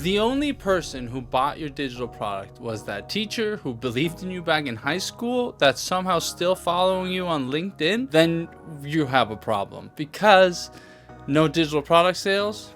the only person who bought your digital product was that teacher who believed in you back in high school that's somehow still following you on LinkedIn, then you have a problem, because no digital product sales,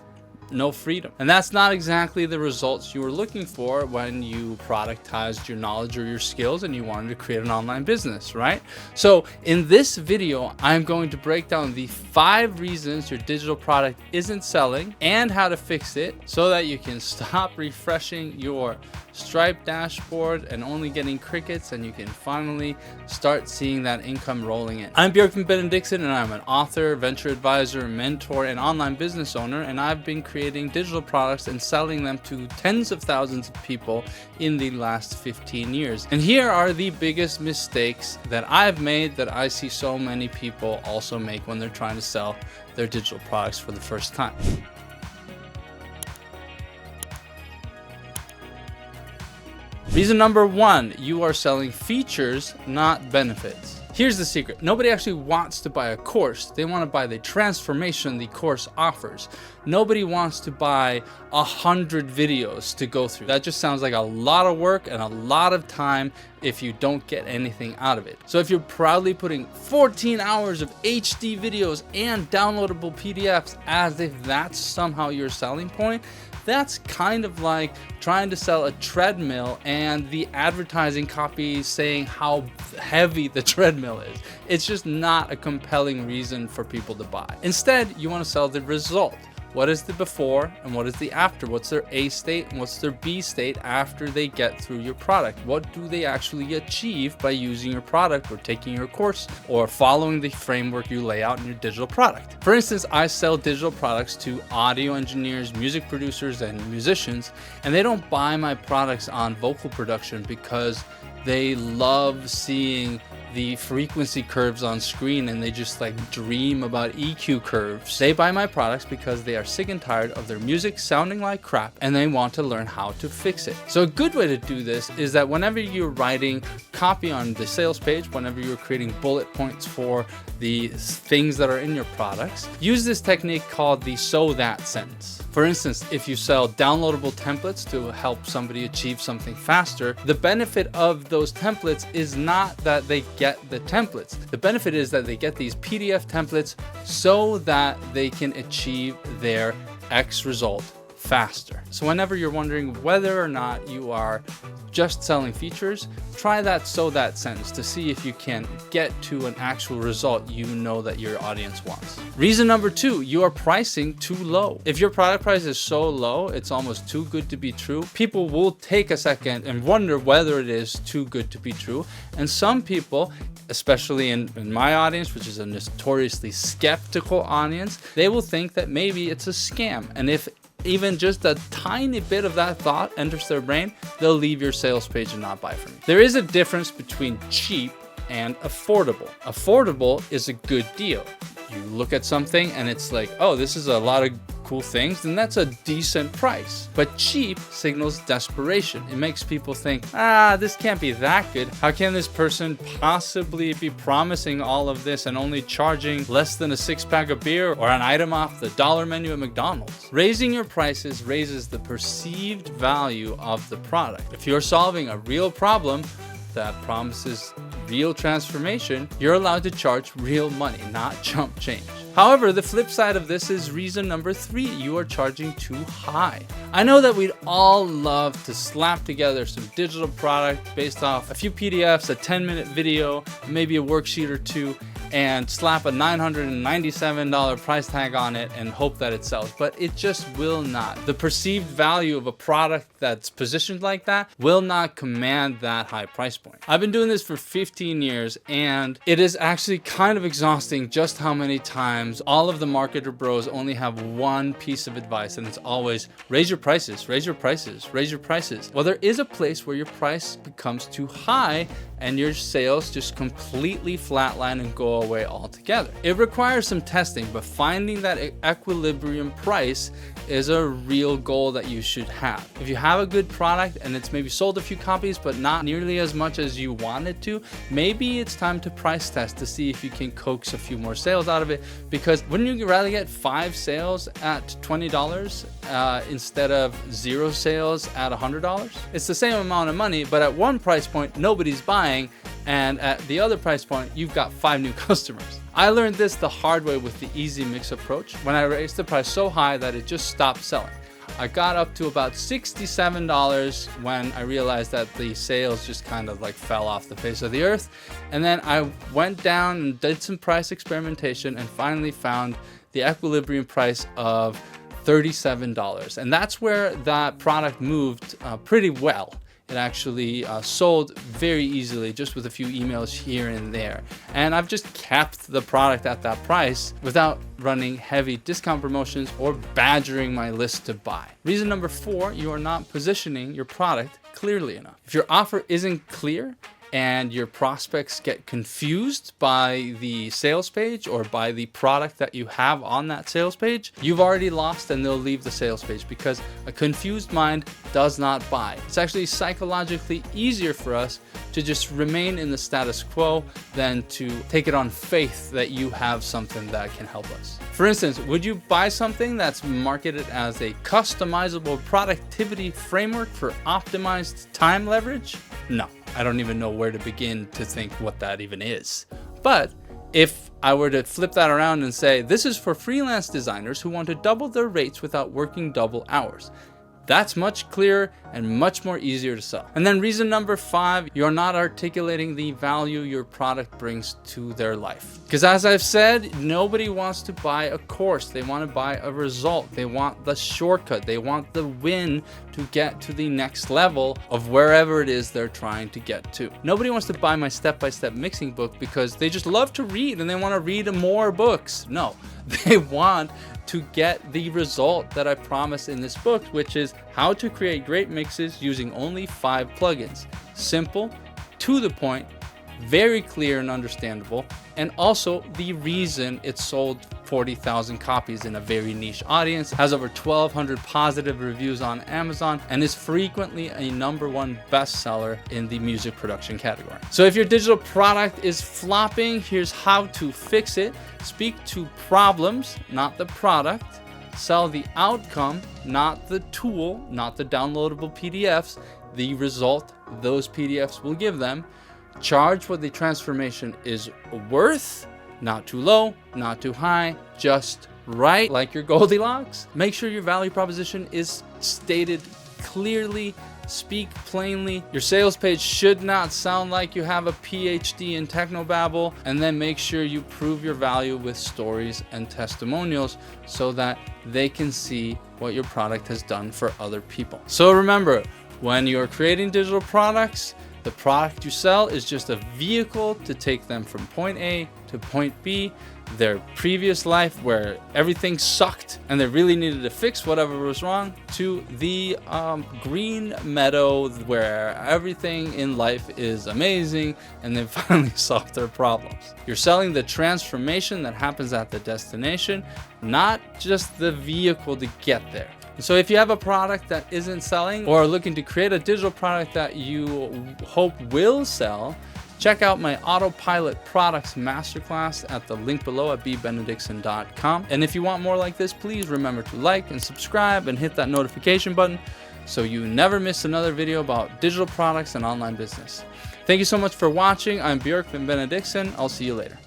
no freedom. And that's not exactly the results you were looking for when you productized your knowledge or your skills and you wanted to create an online business, right? So in this video, I'm going to break down the 5 reasons your digital product isn't selling and how to fix it so that you can stop refreshing your Stripe dashboard and only getting crickets, and you can finally start seeing that income rolling in. I'm BBenediktsson, and I'm an author, venture advisor, mentor, and online business owner, and I've been creating digital products and selling them to tens of thousands of people in the last 15 years. And here are the biggest mistakes that I've made that I see so many people also make when they're trying to sell their digital products for the first time. Reason number 1, you are selling features, not benefits. Here's the secret. Nobody actually wants to buy a course. They want to buy the transformation the course offers. Nobody wants to buy 100 videos to go through. That just sounds like a lot of work and a lot of time if you don't get anything out of it. So if you're proudly putting 14 hours of HD videos and downloadable PDFs as if that's somehow your selling point, that's kind of like trying to sell a treadmill and the advertising copy saying how heavy the treadmill is. It's just not a compelling reason for people to buy. Instead, you want to sell the result. What is the before and what is the after? What's their A state and what's their B state after they get through your product? What do they actually achieve by using your product or taking your course or following the framework you lay out in your digital product? For instance, I sell digital products to audio engineers, music producers, and musicians, and they don't buy my products on vocal production because they love seeing the frequency curves on screen and they just like dream about EQ curves. They buy my products because they are sick and tired of their music sounding like crap and they want to learn how to fix it. So a good way to do this is that whenever you're writing copy on the sales page, whenever you're creating bullet points for the things that are in your products, use this technique called the so that sentence. For instance, if you sell downloadable templates to help somebody achieve something faster, the benefit of those templates is not that they get the templates. The benefit is that they get these PDF templates so that they can achieve their X result faster. So whenever you're wondering whether or not you are just selling features, try that so that sentence to see if you can get to an actual result you know that your audience wants. Reason number 2, you are pricing too low. If your product price is so low, it's almost too good to be true, people will take a second and wonder whether it is too good to be true. And some people, especially in my audience, which is a notoriously skeptical audience, they will think that maybe it's a scam. And if even just a tiny bit of that thought enters their brain, they'll leave your sales page and not buy from you. There is a difference between cheap and affordable. Affordable is a good deal. You look at something and it's like, oh, this is a lot of cool things, then that's a decent price. But cheap signals desperation. It makes people think, this can't be that good. How can this person possibly be promising all of this and only charging less than a 6-pack of beer or an item off the dollar menu at McDonald's? Raising your prices raises the perceived value of the product. If you're solving a real problem that promises real transformation, you're allowed to charge real money, not chump change. However, the flip side of this is reason number 3, you are charging too high. I know that we'd all love to slap together some digital product based off a few PDFs, a 10-minute video, maybe a worksheet or two, and slap a $997 price tag on it and hope that it sells, but it just will not. The perceived value of a product that's positioned like that will not command that high price point. I've been doing this for 15 years and it is actually kind of exhausting just how many times all of the marketer bros only have one piece of advice, and it's always raise your prices, raise your prices, raise your prices. Well, there is a place where your price becomes too high and your sales just completely flatline and go go away altogether. It requires some testing, but finding that equilibrium price is a real goal that you should have. If you have a good product and it's maybe sold a few copies but not nearly as much as you wanted to, maybe it's time to price test to see if you can coax a few more sales out of it, because wouldn't you rather get 5 sales at $20 instead of 0 sales at $100? It's the same amount of money, but at one price point nobody's buying, and at the other price point you've got 5 new customers. I learned this the hard way with the Easy Mix approach when I raised the price so high that it just stopped selling. I got up to about $67 when I realized that the sales just kind of like fell off the face of the earth. And then I went down and did some price experimentation and finally found the equilibrium price of $37. And that's where that product moved pretty well. It actually sold very easily, just with a few emails here and there. And I've just kept the product at that price without running heavy discount promotions or badgering my list to buy. Reason number 4, you are not positioning your product clearly enough. If your offer isn't clear and your prospects get confused by the sales page or by the product that you have on that sales page, you've already lost and they'll leave the sales page, because a confused mind does not buy. It's actually psychologically easier for us to just remain in the status quo than to take it on faith that you have something that can help us. For instance, would you buy something that's marketed as a customizable productivity framework for optimized time leverage? No. I don't even know where to begin to think what that even is. But if I were to flip that around and say, this is for freelance designers who want to double their rates without working double hours, that's much clearer and much more easier to sell. And then reason number 5, you're not articulating the value your product brings to their life. Because as I've said, nobody wants to buy a course. They want to buy a result. They want the shortcut. They want the win to get to the next level of wherever it is they're trying to get to. Nobody wants to buy my step-by-step mixing book because they just love to read and they want to read more books. No, they want to get the result that I promised in this book, which is how to create great mixes using only 5 plugins. Simple, to the point, very clear and understandable, and also the reason it sold 40,000 copies in a very niche audience, has over 1,200 positive reviews on Amazon, and is frequently a #1 bestseller in the music production category. So if your digital product is flopping, here's how to fix it. Speak to problems, not the product. Sell the outcome, not the tool, not the downloadable PDFs, the result those PDFs will give them. Charge what the transformation is worth, not too low, not too high, just right, like your Goldilocks. Make sure your value proposition is stated clearly, speak plainly. Your sales page should not sound like you have a PhD in technobabble, and then make sure you prove your value with stories and testimonials so that they can see what your product has done for other people. So remember, when you're creating digital products, the product you sell is just a vehicle to take them from point A to point B, their previous life where everything sucked and they really needed to fix whatever was wrong, to the green meadow where everything in life is amazing and they finally solved their problems. You're selling the transformation that happens at the destination, not just the vehicle to get there. So if you have a product that isn't selling or are looking to create a digital product that you hope will sell, check out my Autopilot Products Masterclass at the link below at BBenediktsson.com. And if you want more like this, please remember to like and subscribe and hit that notification button so you never miss another video about digital products and online business. Thank you so much for watching. I'm BBenediktsson. I'll see you later.